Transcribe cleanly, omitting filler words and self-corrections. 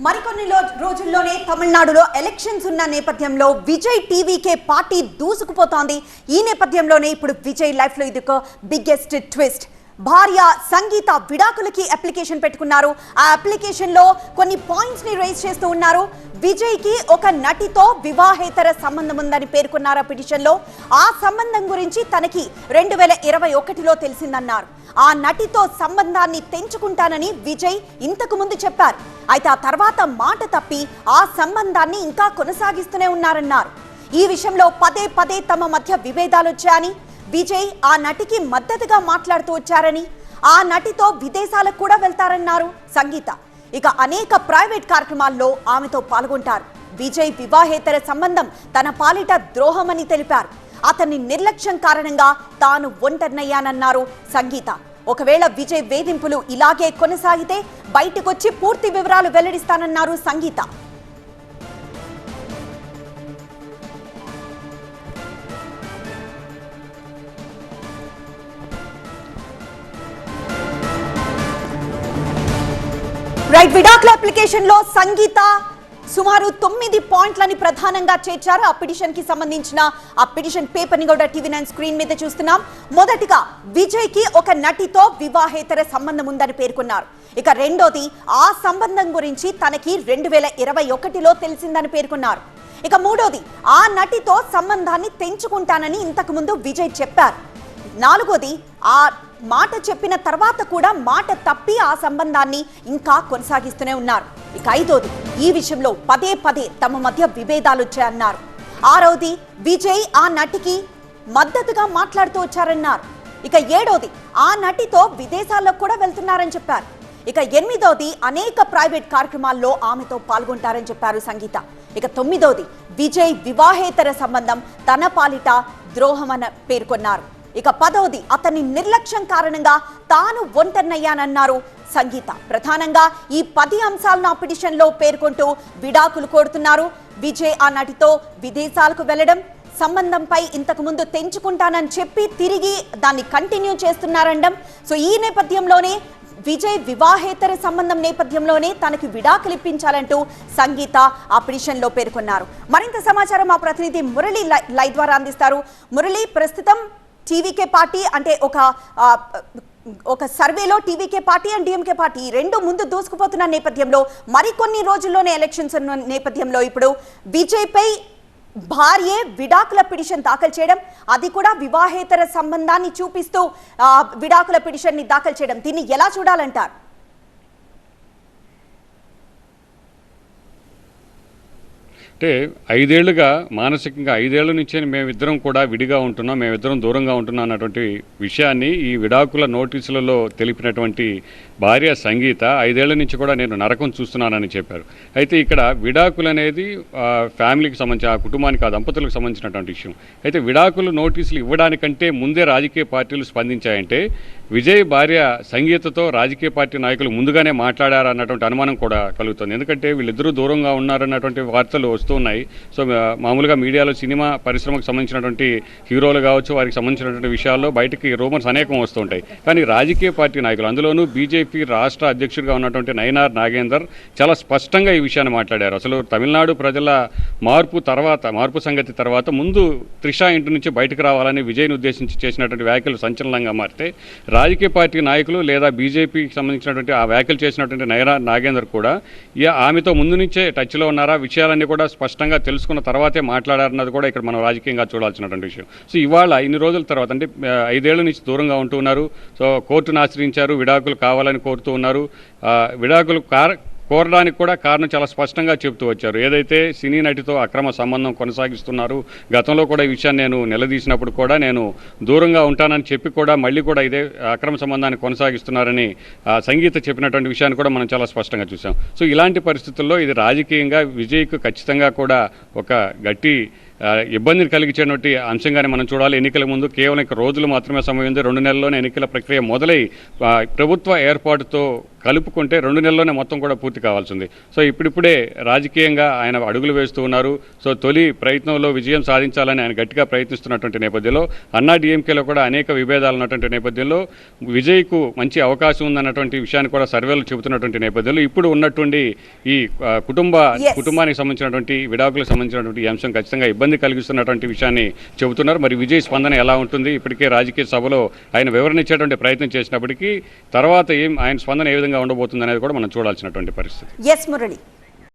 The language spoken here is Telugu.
మరికొన్ని రోజుల్లోనే తమిళనాడులో ఎలక్షన్స్ ఉన్న నేపథ్యంలో విజయ్ టీవీకే పార్టీ దూసుకుపోతోంది. ఈ నేపథ్యంలోనే ఇప్పుడు విజయ్ లైఫ్ లో ఇది ఒక బిగ్గెస్ట్ ట్విస్ట్. భార్య సంగీత విడాకులకి అప్లికేషన్ పెట్టుకున్నారు. ఆ అప్లికేషన్ లో కొన్ని పాయింట్స్ ని రైజ్ చేస్తూ ఉన్నారు. విజయ్ కి ఒక నటితో వివాహేతర సంబంధం ఉందని పేర్కొన్నారు పిటిషన్ లో. ఆ సంబంధం గురించి తనకి 2021లో తెలిసిందన్నారు. ఆ నటితో సంబంధాన్ని తెంచుకుంటానని విజయ్ ఇంతకు ముందు చెప్పారు. అయితే ఆ తర్వాత మాట తప్పి ఆ సంబంధాన్ని ఇంకా కొనసాగిస్తూనే ఉన్నారన్నారు. ఈ విషయంలో పదే పదే తమ మధ్య విభేదాలు వచ్చాయని, విజయ్ ఆ నటికి మద్దతుగా మాట్లాడుతూ వచ్చారని, ఆ నటితో విదేశాలకు కూడా వెళ్తారన్నారు సంగీత. ఇక అనేక ప్రైవేట్ కార్యక్రమాల్లో ఆమెతో పాల్గొంటారు. విజయ్ వివాహేతర సంబంధం తన పాలిట ద్రోహమని తెలిపారు. అతని నిర్లక్ష్యం కారణంగా తాను ఒంటరినయ్యానన్నారు సంగీత. ఒకవేళ విజయ్ వేధింపులు ఇలాగే కొనసాగితే బయటకొచ్చి పూర్తి వివరాలు వెల్లడిస్తానన్నారు సంగీత. విడాకుల అప్లికేషన్ లో సంగీత సుమారు 9 పాయింట్లని ప్రధానంగా చేర్చారు. ఆ పిటిషన్ కి సంబంధించిన ఆ పిటిషన్ పేపర్ ని కూడా టీవీ9 స్క్రీన్ మీద చూస్తున్నాం. మొదటిగా విజయ్ కి ఒక నటితో వివాహేతర సంబంధం ఉందని పేర్కొన్నారు. ఇక రెండోది ఆ సంబంధం గురించి తనకి 2021లో తెలిసిందని పేర్కొన్నారు. ఇక మూడోది ఆ నటితో సంబంధాన్ని తెంచుకుంటానని ఇంతకు ముందు విజయ్ చెప్పారు. నాలుగోది ఆ మాట చెప్పిన తర్వాత కూడా మాట తప్పి ఆ సంబంధాన్ని ఇంకా కొనసాగిస్తూనే ఉన్నారు. ఇక ఐదోది ఈ విషయంలో పదే పదే తమ మధ్య విభేదాలు వచ్చాయన్నారు. ఆరవది విజయ్ ఆ నటికి మద్దతుగా మాట్లాడుతూ వచ్చారన్నారు. ఇక ఏడోది ఆ నటితో విదేశాల్లో కూడా వెళ్తున్నారని చెప్పారు. ఇక ఎనిమిదోది అనేక ప్రైవేట్ కార్యక్రమాల్లో ఆమెతో పాల్గొంటారని చెప్పారు సంగీత. ఇక తొమ్మిదోది విజయ్ వివాహేతర సంబంధం తన పాలిట ద్రోహమని పేర్కొన్నారు. ఇక 10వది అతని నిర్లక్ష్యం కారణంగా తాను ఒంటరినయ్యానన్నారు సంగీత. ప్రధానంగా ఈ 10 అంశాలను ఆ పిటిషన్ లో పేర్కొంటూ విడాకులు కోరుతున్నారు. విజయ్ ఆ నటితో విదేశాలకు వెళ్లడం, సంబంధంపై ఇంతకు ముందు తెంచుకుంటానని చెప్పి తిరిగి దాన్ని కంటిన్యూ చేస్తున్నారనడం. సో ఈ నేపథ్యంలోనే విజయ్ వివాహేతర సంబంధం నేపథ్యంలోనే తనకి విడాకులు ఇప్పించాలంటూ సంగీత ఆ పిటిషన్ లో పేర్కొన్నారు. మరింత సమాచారం మా ప్రతినిధి మురళి లైవ్ ద్వారా అందిస్తారు. మురళి, ప్రస్తుతం టీవీకే పార్టీ అంటే ఒక సర్వేలో TVK party and DMK party రెండు ముందు దూసుకుపోతున్న నేపథ్యంలో మరికొన్ని రోజుల్లోనే ఎలక్షన్స్ ఉన్న నేపథ్యంలో ఇప్పుడు విజయ్ పై భార్యే విడాకుల పిటిషన్ దాఖలు చేయడం, అది కూడా వివాహేతర సంబంధాన్ని చూపిస్తూ విడాకుల పిటిషన్ ని దాఖలు చేయడం, దీన్ని ఎలా చూడాలంటారు? అంటే 5 ఏళ్లుగా మానసికంగా 5 ఏళ్ల నుంచే మేమిద్దరం కూడా విడిగా ఉంటున్నాం, మేమిద్దరం దూరంగా ఉంటున్నాం అన్నటువంటి విషయాన్ని ఈ విడాకుల నోటీసులలో తెలిపినటువంటి భార్య సంగీత 5 ఏళ్ల నుంచి కూడా నేను నరకం చూస్తున్నానని చెప్పారు. అయితే ఇక్కడ విడాకులు అనేది ఫ్యామిలీకి సంబంధించి ఆ కుటుంబానికి ఆ దంపతులకు సంబంధించినటువంటి విషయం. అయితే విడాకులు నోటీసులు ఇవ్వడానికంటే ముందే రాజకీయ పార్టీలు స్పందించాయంటే విజయ్ భార్య సంగీతతో రాజకీయ పార్టీ నాయకులు ముందుగానే మాట్లాడారన్నటువంటి అనుమానం కూడా కలుగుతుంది. ఎందుకంటే వీళ్ళిద్దరూ దూరంగా ఉన్నారన్నటువంటి వార్తలు వస్తున్నాయి. సో మామూలుగా మీడియాలో సినిమా పరిశ్రమకు సంబంధించినటువంటి హీరోలు కావచ్చు, వారికి సంబంధించినటువంటి విషయాల్లో బయటికి రూమర్స్ అనేకం వస్తుంటాయి. కానీ రాజకీయ పార్టీ నాయకులు, అందులోనూ బీజేపీ రాష్ట్ర అధ్యక్షుడిగా ఉన్నటువంటి నయనార్ నాగేందర్ చాలా స్పష్టంగా ఈ విషయాన్ని మాట్లాడారు. అసలు తమిళనాడు ప్రజల మార్పు సంగతి తర్వాత ముందు త్రిష ఇంటి నుంచి బయటకు రావాలని విజయ్ని ఉద్దేశించి చేసినటువంటి వ్యాఖ్యలు సంచలనంగా మారితే రాజకీయ పార్టీ నాయకులు లేదా బీజేపీకి సంబంధించినటువంటి ఆ వ్యాఖ్యలు చేసినటువంటి నయనార్ నాగేందర్ కూడా ఆమెతో ముందు నుంచే టచ్లో ఉన్నారా, విషయాలన్నీ కూడా స్పష్టంగా తెలుసుకున్న తర్వాతే మాట్లాడారన్నది కూడా ఇక్కడ మనం రాజకీయంగా చూడాల్సినటువంటి విషయం. సో ఇవాళ ఇన్ని రోజుల తర్వాత అంటే 5 ఏళ్ల నుంచి దూరంగా ఉంటూ ఉన్నారు. సో కోర్టును ఆశ్రయించారు, విడాకులు కావాలని కోరుతూ ఉన్నారు. విడాకులు కోరడానికి కూడా కారణం చాలా స్పష్టంగా చెబుతూ వచ్చారు. ఏదైతే సినీ నటితో అక్రమ సంబంధం కొనసాగిస్తున్నారు, గతంలో కూడా ఈ విషయాన్ని నేను నిలదీసినప్పుడు కూడా నేను దూరంగా ఉంటానని చెప్పి కూడా మళ్ళీ కూడా ఇదే అక్రమ సంబంధాన్ని కొనసాగిస్తున్నారని సంగీత చెప్పినటువంటి విషయాన్ని కూడా మనం చాలా స్పష్టంగా చూసాం. సో ఇలాంటి పరిస్థితుల్లో ఇది రాజకీయంగా విజయ్కు ఖచ్చితంగా కూడా ఒక గట్టి ఇబ్బందిని కలిగించేటువంటి అంశంగానే మనం చూడాలి. ఎన్నికల ముందు కేవలం ఇక రోజులు మాత్రమే సమయం ఉంది. 2 నెలల్లోనే ఎన్నికల ప్రక్రియ మొదలై ప్రభుత్వ ఏర్పాటుతో కలుపుకుంటే 2 నెలల్లోనే మొత్తం కూడా పూర్తి కావాల్సింది. సో ఇప్పుడిప్పుడే రాజకీయంగా ఆయన అడుగులు వేస్తూ ఉన్నారు. సో తొలి ప్రయత్నంలో విజయం సాధించాలని ఆయన గట్టిగా ప్రయత్నిస్తున్నటువంటి నేపథ్యంలో అన్నా డిఎంకేలో కూడా అనేక విభేదాలు ఉన్నటువంటి నేపథ్యంలో విజయ్కు మంచి అవకాశం ఉందన్నటువంటి విషయాన్ని కూడా సర్వేలు చెబుతున్నటువంటి నేపథ్యంలో ఇప్పుడు ఉన్నటువంటి ఈ కుటుంబానికి సంబంధించినటువంటి విడాకులకు సంబంధించినటువంటి ఈ అంశం ఖచ్చితంగా ఇబ్బంది కలిగిస్తున్నటువంటి విషయాన్ని చెబుతున్నారు. మరి విజయ్ స్పందన ఎలా ఉంటుంది? ఇప్పటికే రాజకీయ సభలో ఆయన వివరణ ఇచ్చేటువంటి ప్రయత్నం చేసినప్పటికీ తర్వాత ఆయన స్పందన ఏ విధంగా ఉండబోతుంది అనేది కూడా మనం చూడాల్సినటువంటి పరిస్థితి. ఎస్ మురళి.